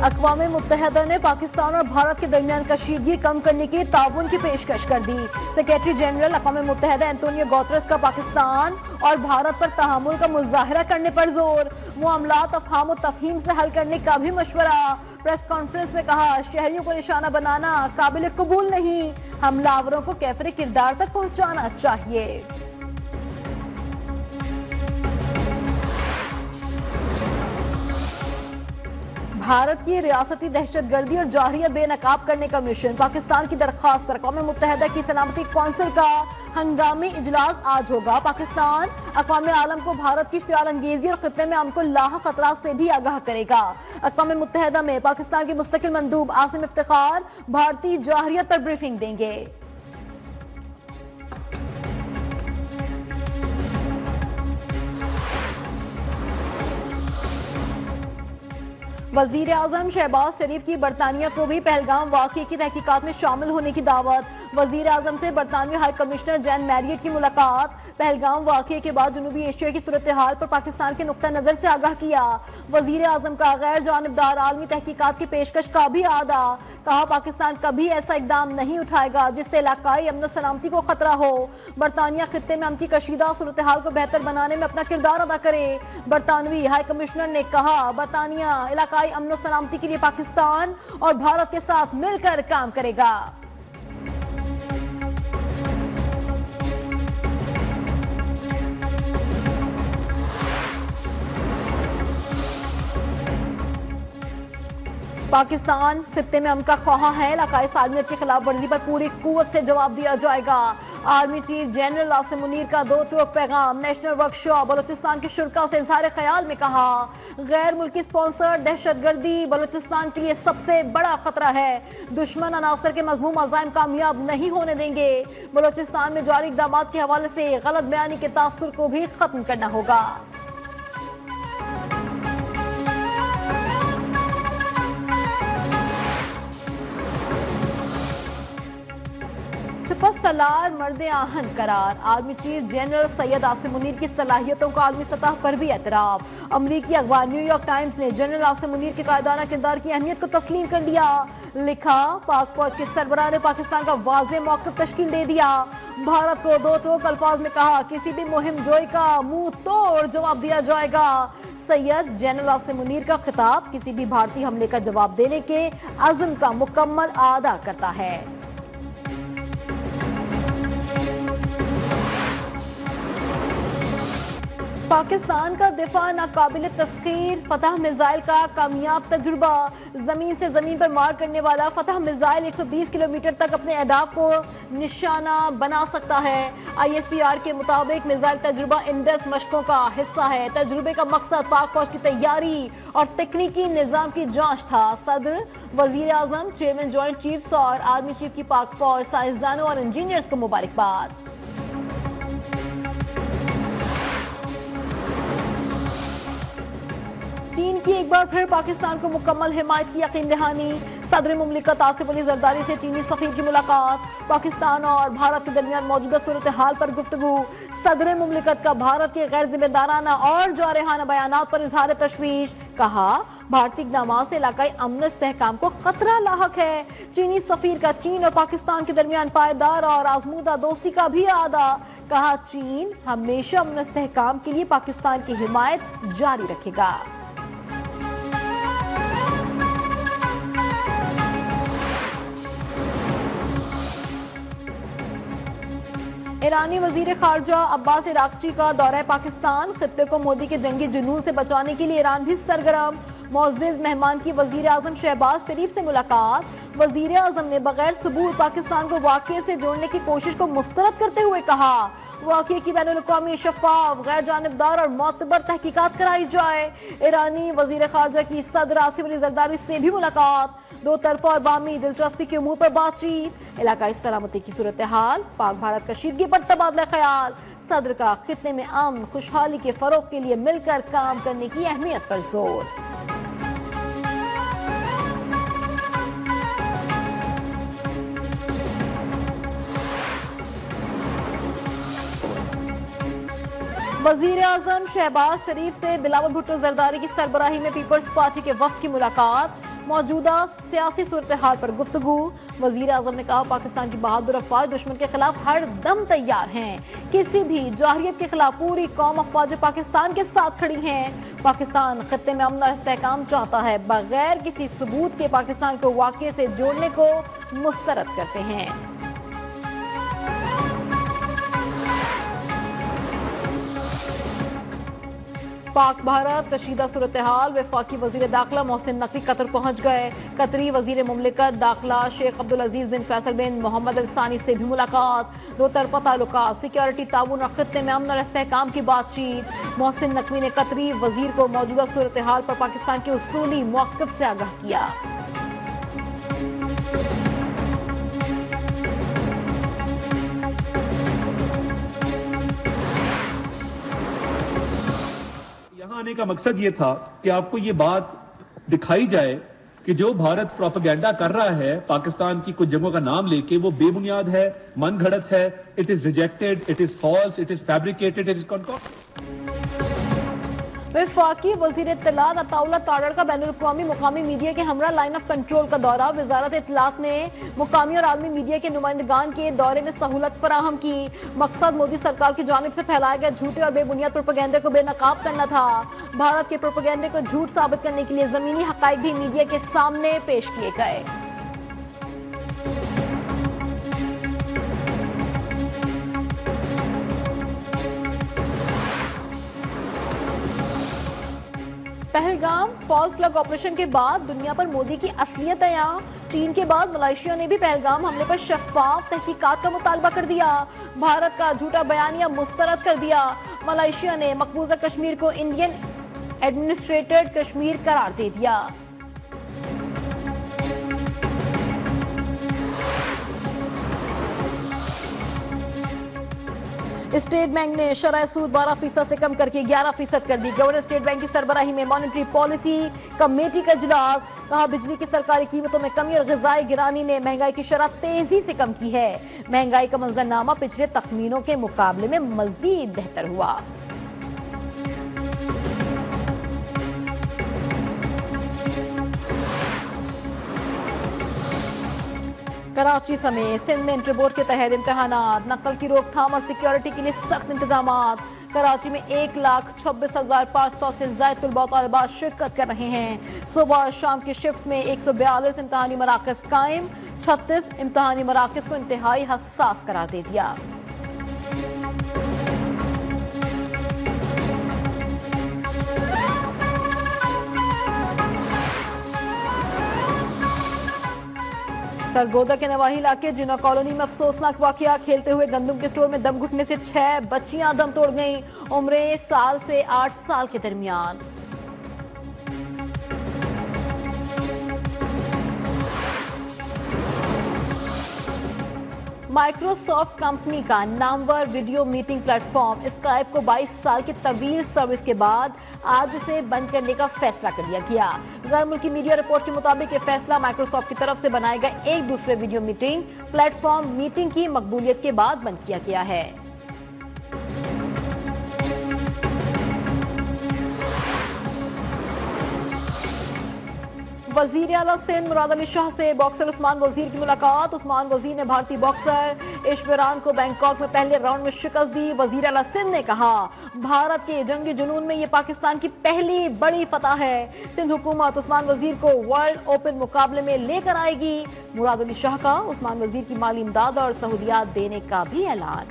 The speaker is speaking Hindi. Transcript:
अक़वाम मुत्तहिदा ने पाकिस्तान और भारत के दरमियान कशीदगी कम करने के लिए ताउन की पेशकश कर दी। सेक्रेटरी जनरल अक़वाम मुत्तहिदा एंटोनियो गुतेरेस का पाकिस्तान और भारत पर तहामुल का मुज़ाहरा करने पर जोर। मामलात अफ़हाम और तफ़हीम से हल करने का भी मशवरा। प्रेस कॉन्फ्रेंस में कहा, शहरियों को निशाना बनाना काबिल कबूल नहीं, हमलावरों को कैफरे किरदार तक पहुँचाना चाहिए। भारत की रियासती दहशतगर्दी और जारहियत बेनकाब करने का मिशन। पाकिस्तान की दरख्वास्त पर अक़वाम मुत्तहिदा की सलामती कौंसिल का हंगामी इजलास आज होगा। पाकिस्तान अक़वाम आलम को भारत की इश्तियाल अंगेजी और खित्ते में अमन को लाह खतरात से भी आगाह करेगा। अक़वाम मुत्तहिदा में पाकिस्तान के मुस्तकिल मंदूब आसिम इफ्तिखार भारतीय जारहियत पर ब्रीफिंग देंगे। वजीर आजम शहबाज शरीफ की बरतानिया को भी पहलगाम वाक़ये की तहकीकात में शामिल होने की दावत। वजीर आजम से बरतानवी हाई कमिश्नर जैन मैरियट की मुलाकात। पहलगाम वाक़ये के बाद जनूबी एशिया की सूरत हाल पर पाकिस्तान के नुक्ता नज़र से आगाह किया। वजीर आजम का गैर जानिबदार आलमी तहकीकात की पेशकश का भी आदा। कहा, पाकिस्तान कभी ऐसा इकदाम नहीं उठाएगा जिससे इलाकाई अमन सलामती को खतरा हो। बरतानिया खित्ते में अमन की कशीदा सूरत हाल को बेहतर बनाने में अपना किरदार अदा करे। बरतानवी हाई कमिश्नर ने कहा, बरतानिया इलाकाई अमन सलामती के लिए पाकिस्तान और भारत के साथ मिलकर काम करेगा। पाकिस्तान खित्ते में अमन का ख्वाहा है। इलाकाई सालमियत की खिलाफ वर्जी पर पूरी कुव्वत से जवाब दिया जाएगा। Army chief general Asim Munir का दो टोक पैगाम। नेशनल वर्कशॉप बलोचिस्तान के शुरा से इजहार ख्याल में कहा, गैर मुल्की स्पॉन्सर दहशतगर्दी बलोचिस्तान के लिए सबसे बड़ा खतरा है। दुश्मन अनासर के मजमूम अज़ाइम कामयाब नहीं होने देंगे। बलोचिस्तान में जारी इक़दाम के हवाले से गलत बयानी के तासुर को भी खत्म करना होगा। सलार मर्द आहन करार। Army chief general Syed Asim Munir की सलाहियतों का आलमी सतह पर भी एतराफ। अमरीकी अखबार न्यूयॉर्क टाइम्स ने जनरल आसिम मुनीर के कायदाना किरदार की अहमियत को तस्लीम कर लिया। लिखा, पाक फौज के सरबराह ने पाकिस्तान का वाज़ेह मौक़िफ़ तश्कील दे दिया। भारत को दो टोक अल्फाज में कहा, किसी भी मुहिम जोई का मुंह तोड़ जवाब दिया जाएगा। सैयद जनरल आसिम मुनीर का खिताब किसी भी भारतीय हमले का जवाब देने के अज़्म का मुकम्मल आदा करता है। पाकिस्तान का दिफा नाकाबिल तस्खीर। फतह मिसाइल का कामयाब तजुर्बा। जमीन से जमीन पर मार करने वाला फतह मिसाइल 120 किलोमीटर तक अपने अहदाफ को निशाना बना सकता है। ISCR के मुताबिक मिसाइल तजुर्बा इंडस मशकों का हिस्सा है। तजुर्बे का मकसद पाक फौज की तैयारी और तकनीकी निज़ाम की जांच था। सदर, वजीर आजम, चेयरमैन जॉइंट चीफ्स और आर्मी चीफ की पाक फौज, साइंसदानों और इंजीनियर्स को मुबारकबाद। चीन की एक बार फिर पाकिस्तान को मुकम्मल हिमायत की यकीन दहानी। सदर मुमलिकत आसिफ अली जरदारी से चीनी सफीर की मुलाकात। पाकिस्तान और भारत के दरमियान मौजूदा सूरत हाल पर गुफ्तगू। सदर मुमलिकत का भारत के गैर जिम्मेदाराना और जारहाना बयानात पर इजहार तशवीश। कहा, भारतीय इक़दाम से इलाकाई अमन इस्तेहकाम को खतरा लाहक है। चीनी सफीर का चीन और पाकिस्तान के दरमियान पायदार और आजमूदा दोस्ती का भी आदा। कहा, चीन हमेशा अमन इस्तेहकाम के लिए पाकिस्तान की हिमायत जारी रखेगा। ईरानी वजीर खारजा अब्बास इराक्ची का दौरा पाकिस्तान। खित्ते को मोदी के जंगी जुनून से बचाने के लिए ईरान भी सरगर्म। मुअज़्ज़िज़ मेहमान की वजीर आजम शहबाज शरीफ से मुलाकात। वजीर आजम ने बगैर सबूत पाकिस्तान को वाक़ये से जोड़ने की कोशिश को मुस्तरद करते हुए कहा, वाक़ये की बैनुल-अक़वामी शफ़ाफ़, गैर जानिबदार और मोतबर तहकीकात कराई जाए। ईरानी वजीर खारजा की सदर आसिफ अली जरदारी से भी मुलाकात। दो तरफा और बामी दिलचस्पी के उमूर पर बातचीत। इलाकाई सलामती की सूरत हाल, पाक भारत कशीदगी पर तबादला ख्याल। सदर का खित्ते में अमन खुशहाली के फरोग के लिए मिलकर काम करने की अहमियत पर जोर। वजीर आजम शहबाज शरीफ से बिलावल भुट्टो जरदारी की सरबराही में पीपल्स पार्टी के वफ्द की मुलाकात। मौजूदा सियासी सूरत हाल पर गुफ्तगू। वजीर आजम ने कहा पाकिस्तान की बहादुर अफवाज दुश्मन के खिलाफ हर दम तैयार हैं। किसी भी जाहिरियत के खिलाफ पूरी कौम अफवाज पाकिस्तान के साथ खड़ी हैं। पाकिस्तान खत्ते में अमन और इस्तेहकाम चाहता है, बगैर किसी सबूत के पाकिस्तान को वाक़े से जोड़ने को मुस्तरद करते हैं। पाक भारत कशीदा सूरत हाल। वफाकी वजीर दाखिला मोहसिन नकवी कतर पहुंच गए। कतरी वजीर मुमलिकत दाखिला शेख अब्दुल अजीज बिन फैसल बिन मोहम्मद अल सानी से भी मुलाकात। दो तरफा ताल्लुकात, सिक्योरिटी ताउन और खत्ते में अमन और इस्तेहकाम की बातचीत। मोहसिन नकवी ने कतरी वजीर को मौजूदा सूरत हाल पर पाकिस्तान के उसूली मौक़िफ़ से आगाह किया। यहाँ आने का मकसद ये था कि आपको ये बात दिखाई जाए कि जो भारत प्रोपेगेंडा कर रहा है पाकिस्तान की कुछ जगहों का नाम लेके, वो बेबुनियाद है, मनगढ़ंत है। It is rejected, it is false, it is fabricated, it is concocted. वफाकी वजीर इत्तलात अताउल्लाह तारड़ का बैनुल-अक़वामी मुकामी मीडिया के हमरा लाइन ऑफ कंट्रोल का दौरा। वजारत इत्तलात ने मुकामी और आलमी मीडिया के नुमाइंदगान के दौरे में सहूलत फराहम की। मकसद मोदी सरकार की जानिब से फैलाए गए झूठे और बेबुनियाद प्रोपेगेंडे को बेनकाब करना था। भारत के प्रोपेगेंडे को झूठ साबित करने के लिए जमीनी हकाइक भी मीडिया के सामने पेश किए गए। पहलगाम फॉल्स फ्लैग ऑपरेशन के बाद दुनिया पर मोदी की असलियत आया। चीन के बाद मलेशिया ने भी पहलगाम हमले पर शफाफ तहकीकात का मुतालबा कर दिया। भारत का झूठा बयानिया मुस्तरद कर दिया। मलेशिया ने मकबूजा कश्मीर को इंडियन एडमिनिस्ट्रेटेड कश्मीर करार दे दिया। स्टेट बैंक ने शरह सूद 12% से कम करके 11% कर दी। गवर्नर स्टेट बैंक की सरबराही में मॉनेटरी पॉलिसी कमेटी का इजलास। कहा बिजली की सरकारी कीमतों में कमी और ग़िज़ाई गिरानी ने महंगाई की शरह तेजी से कम की है। महंगाई का मंजरनामा पिछले तखमीनों के मुकाबले में मजीद बेहतर हुआ। कराची समेत सिंध में इंटर बोर्ड के तहत इम्तहानात, नकल की रोकथाम और सिक्योरिटी के लिए सख्त इंतजामात। कराची में 1,26,500 से ज्यादा तलबा और तालिबात शिरकत कर रहे हैं। सुबह और शाम की शिफ्ट में 142 इम्तहानी मराकज़ कायम। 36 इम्तहानी मराकज़ को इंतहाई हसास करार दे दिया। सरगोदा के नवाही इलाके जिना कॉलोनी में अफसोसनाक वाकया। खेलते हुए गंदम के स्टोर में दम घुटने से 6 बच्चियां दम तोड़ गईं। उम्रें 1 साल से 8 साल के दरमियान। माइक्रोसॉफ्ट कंपनी का Namvar video meeting platform Skype को 22 साल की तवील सर्विस के बाद आज उसे बंद करने का फैसला कर लिया गया। गैर मुल्की मीडिया रिपोर्ट के मुताबिक यह फैसला माइक्रोसॉफ्ट की तरफ से बनाए गए एक दूसरे वीडियो मीटिंग प्लेटफॉर्म मीटिंग की मकबूलियत के बाद बंद किया गया है। वजीर आला सिंध मुराद अली शाह से बॉक्सर उस्मान वजीर की मुलाकात। उस्मान वजीर ने भारतीय बॉक्सर इश्वरान को बैंकॉक में पहले राउंड में शिकस्त दी। वजीर आला सिंध ने कहा भारत के जंगी जुनून में यह पाकिस्तान की पहली बड़ी फतह है। सिंध हुकूमत उस्मान वजीर को वर्ल्ड ओपन मुकाबले में लेकर आएगी। मुराद अली शाह का उस्मान वजीर की माली इमदाद और सहूलियात देने का भी ऐलान।